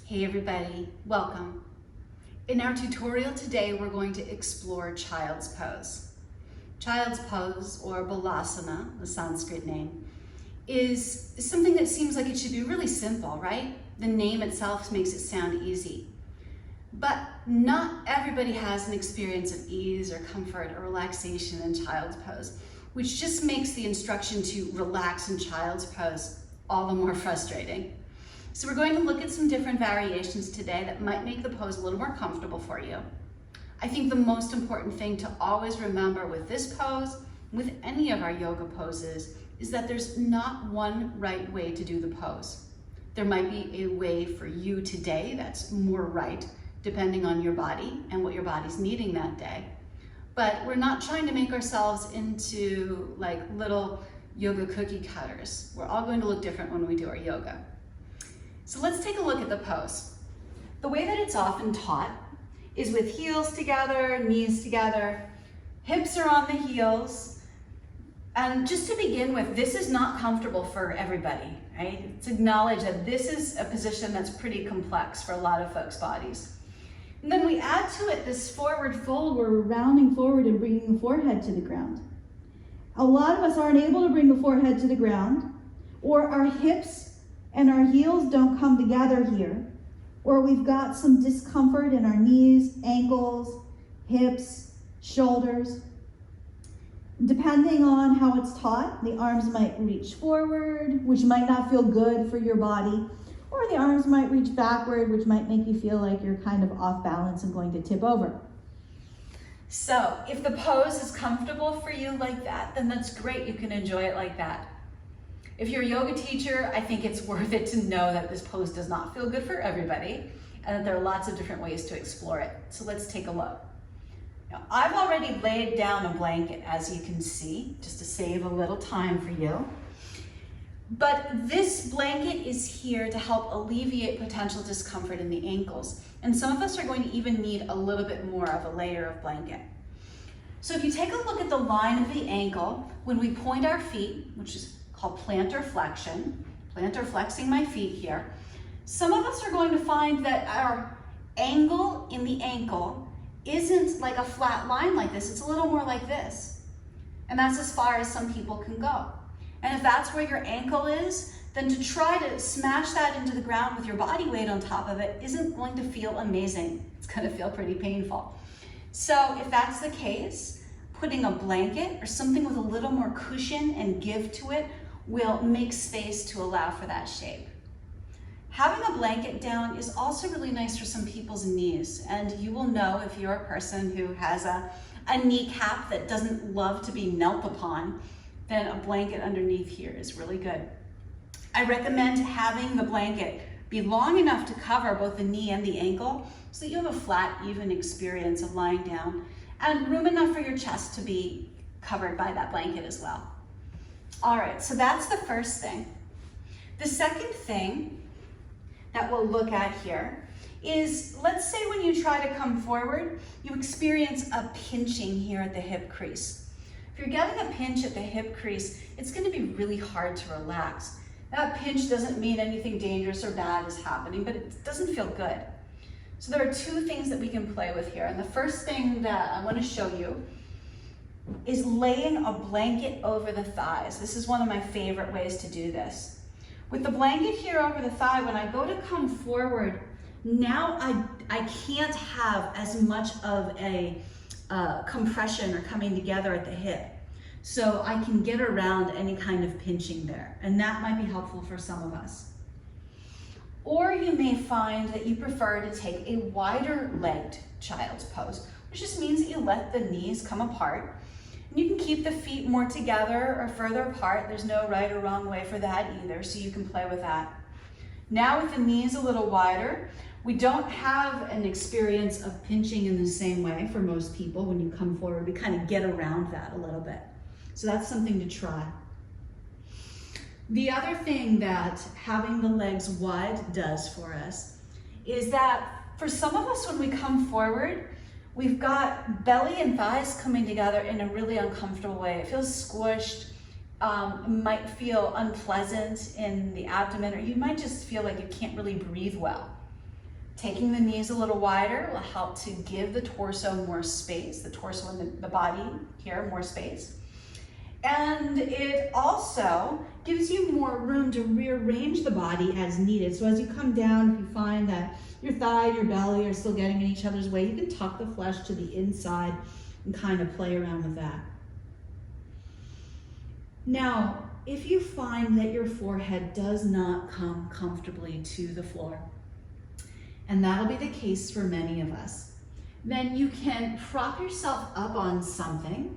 Hey everybody, welcome. In our tutorial today, we're going to explore child's pose. Child's pose, or balasana, the Sanskrit name, is something that seems like it should be really simple, right? The name itself makes it sound easy. But not everybody has an experience of ease or comfort or relaxation in child's pose, which just makes the instruction to relax in child's pose all the more frustrating. So we're going to look at some different variations today that might make the pose a little more comfortable for you. I think the most important thing to always remember with this pose, with any of our yoga poses, is that there's not one right way to do the pose. There might be a way for you today that's more right, depending on your body and what your body's needing that day. But we're not trying to make ourselves into like little yoga cookie cutters. We're all going to look different when we do our yoga. So let's take a look at the pose. The way that it's often taught is with heels together, knees together, hips are on the heels. And just to begin with, this is not comfortable for everybody, right? It's acknowledged that this is a position that's pretty complex for a lot of folks' bodies. And then we add to it this forward fold where we're rounding forward and bringing the forehead to the ground. A lot of us aren't able to bring the forehead to the ground, or our hips and our heels don't come together here, or we've got some discomfort in our knees, ankles, hips, shoulders. Depending on how it's taught, the arms might reach forward, which might not feel good for your body, or the arms might reach backward, which might make you feel like you're kind of off balance and going to tip over. So if the pose is comfortable for you like that, then that's great, you can enjoy it like that. If you're a yoga teacher, I think it's worth it to know that this pose does not feel good for everybody and that there are lots of different ways to explore it. So let's take a look. Now, I've already laid down a blanket, as you can see, just to save a little time for you. But this blanket is here to help alleviate potential discomfort in the ankles. And some of us are going to even need a little bit more of a layer of blanket. So if you take a look at the line of the ankle, when we point our feet, which is called plantar flexion, plantar flexing my feet here, some of us are going to find that our angle in the ankle isn't like a flat line like this, it's a little more like this. And that's as far as some people can go. And if that's where your ankle is, then to try to smash that into the ground with your body weight on top of it isn't going to feel amazing. It's going to feel pretty painful. So if that's the case, putting a blanket or something with a little more cushion and give to it will make space to allow for that shape. Having a blanket down is also really nice for some people's knees, and you will know if you're a person who has a kneecap that doesn't love to be knelt upon, then a blanket underneath here is really good. I recommend having the blanket be long enough to cover both the knee and the ankle so that you have a flat, even experience of lying down, and room enough for your chest to be covered by that blanket as well. All right, so that's the first thing. The second thing that we'll look at here is, let's say when you try to come forward, you experience a pinching here at the hip crease. If you're getting a pinch at the hip crease, it's going to be really hard to relax. That pinch doesn't mean anything dangerous or bad is happening, but it doesn't feel good. So there are two things that we can play with here. And the first thing that I want to show you is laying a blanket over the thighs. This is one of my favorite ways to do this. With the blanket here over the thigh, when I go to come forward, now I can't have as much of a compression or coming together at the hip. So I can get around any kind of pinching there, and that might be helpful for some of us. Or you may find that you prefer to take a wider legged child's pose, which just means that you let the knees come apart. And you can keep the feet more together or further apart. There's no right or wrong way for that either, so you can play with that. Now with the knees a little wider, we don't have an experience of pinching in the same way for most people. When you come forward, we kind of get around that a little bit. So that's something to try. The other thing that having the legs wide does for us is that for some of us, when we come forward, we've got belly and thighs coming together in a really uncomfortable way. It feels squished, might feel unpleasant in the abdomen, or you might just feel like you can't really breathe well. Taking the knees a little wider will help to give the torso more space, the torso and the body here more space. And it also gives you more room to rearrange the body as needed. So as you come down, if you find that your thigh and your belly are still getting in each other's way, you can tuck the flesh to the inside and kind of play around with that. Now, if you find that your forehead does not come comfortably to the floor, and that'll be the case for many of us, then you can prop yourself up on something,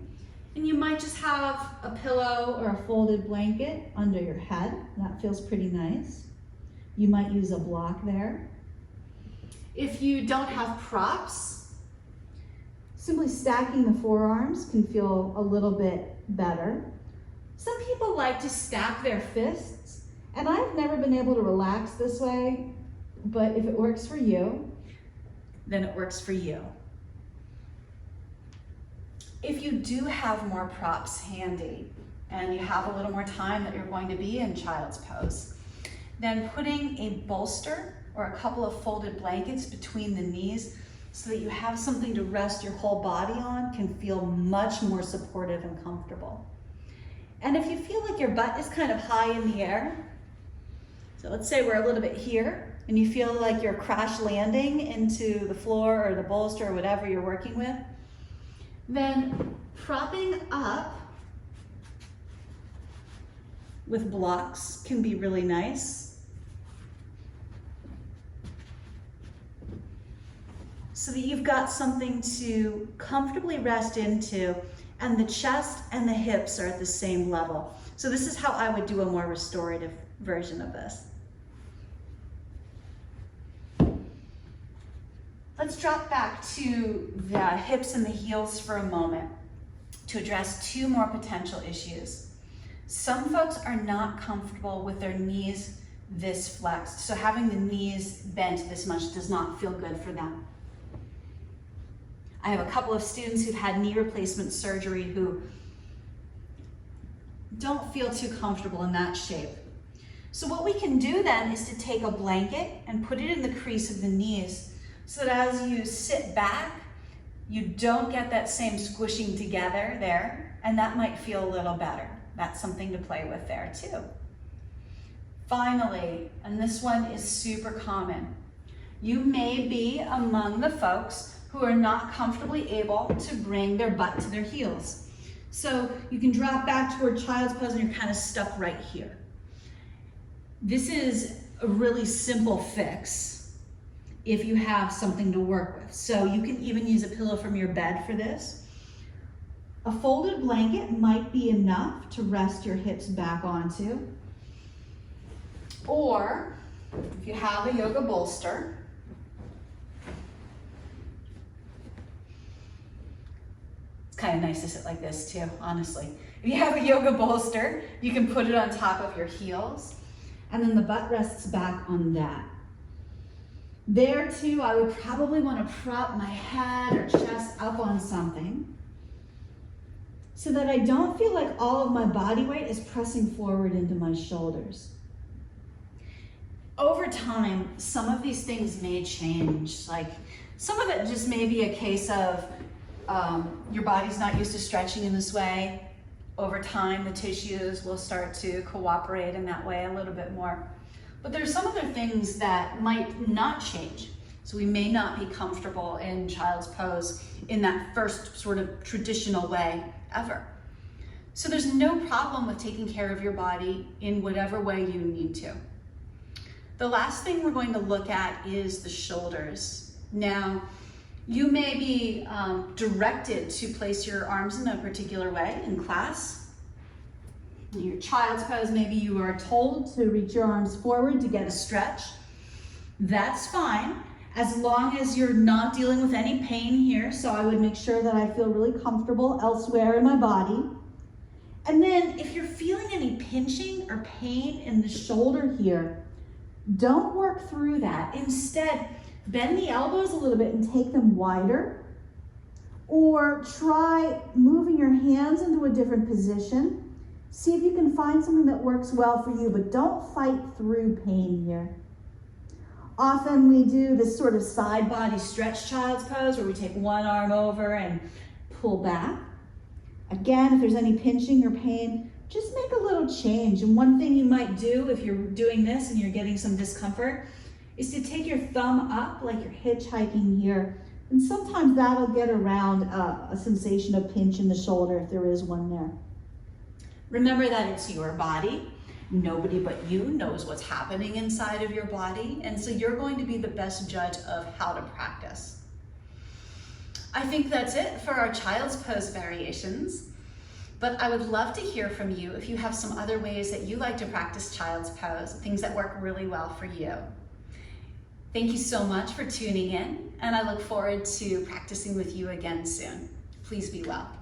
and you might just have a pillow or a folded blanket under your head. That feels pretty nice. You might use a block there. If you don't have props, simply stacking the forearms can feel a little bit better. Some people like to stack their fists, and I've never been able to relax this way, but if it works for you, then it works for you. If you do have more props handy and you have a little more time that you're going to be in child's pose, then putting a bolster or a couple of folded blankets between the knees so that you have something to rest your whole body on can feel much more supportive and comfortable. And if you feel like your butt is kind of high in the air, so let's say we're a little bit here and you feel like you're crash landing into the floor or the bolster or whatever you're working with, then propping up with blocks can be really nice, so that you've got something to comfortably rest into and the chest and the hips are at the same level. So this is how I would do a more restorative version of this. Let's drop back to the hips and the heels for a moment to address two more potential issues. Some folks are not comfortable with their knees this flexed, so having the knees bent this much does not feel good for them. I have a couple of students who've had knee replacement surgery who don't feel too comfortable in that shape. So what we can do then is to take a blanket and put it in the crease of the knees so that as you sit back, you don't get that same squishing together there, and that might feel a little better. That's something to play with there too. Finally, and this one is super common, you may be among the folks who are not comfortably able to bring their butt to their heels. So you can drop back toward child's pose and you're kind of stuck right here. This is a really simple fix if you have something to work with. So you can even use a pillow from your bed for this. A folded blanket might be enough to rest your hips back onto. Or if you have a yoga bolster, it's kind of nice to sit like this too, honestly. If you have a yoga bolster, you can put it on top of your heels, and then the butt rests back on that. There too, I would probably want to prop my head or chest up on something so that I don't feel like all of my body weight is pressing forward into my shoulders. Over time, some of these things may change. Like some of it just may be a case of your body's not used to stretching in this way. Over time, the tissues will start to cooperate in that way a little bit more. But there's some other things that might not change. So we may not be comfortable in child's pose in that first sort of traditional way ever. So there's no problem with taking care of your body in whatever way you need to. The last thing we're going to look at is the shoulders. Now, you may be directed to place your arms in a particular way in class. In your child's pose, maybe you are told to reach your arms forward to get a stretch. That's fine, as long as you're not dealing with any pain here. So I would make sure that I feel really comfortable elsewhere in my body. And then if you're feeling any pinching or pain in the shoulder here, don't work through that. Instead, bend the elbows a little bit and take them wider, or try moving your hands into a different position. See if you can find something that works well for you, but don't fight through pain here. Often we do this sort of side body stretch child's pose where we take one arm over and pull back. Again, if there's any pinching or pain, just make a little change. And one thing you might do if you're doing this and you're getting some discomfort is to take your thumb up like you're hitchhiking here. And sometimes that'll get around a sensation of pinch in the shoulder if there is one there. Remember that it's your body. Nobody but you knows what's happening inside of your body, and so you're going to be the best judge of how to practice. I think that's it for our child's pose variations, but I would love to hear from you if you have some other ways that you like to practice child's pose, things that work really well for you. Thank you so much for tuning in, and I look forward to practicing with you again soon. Please be well.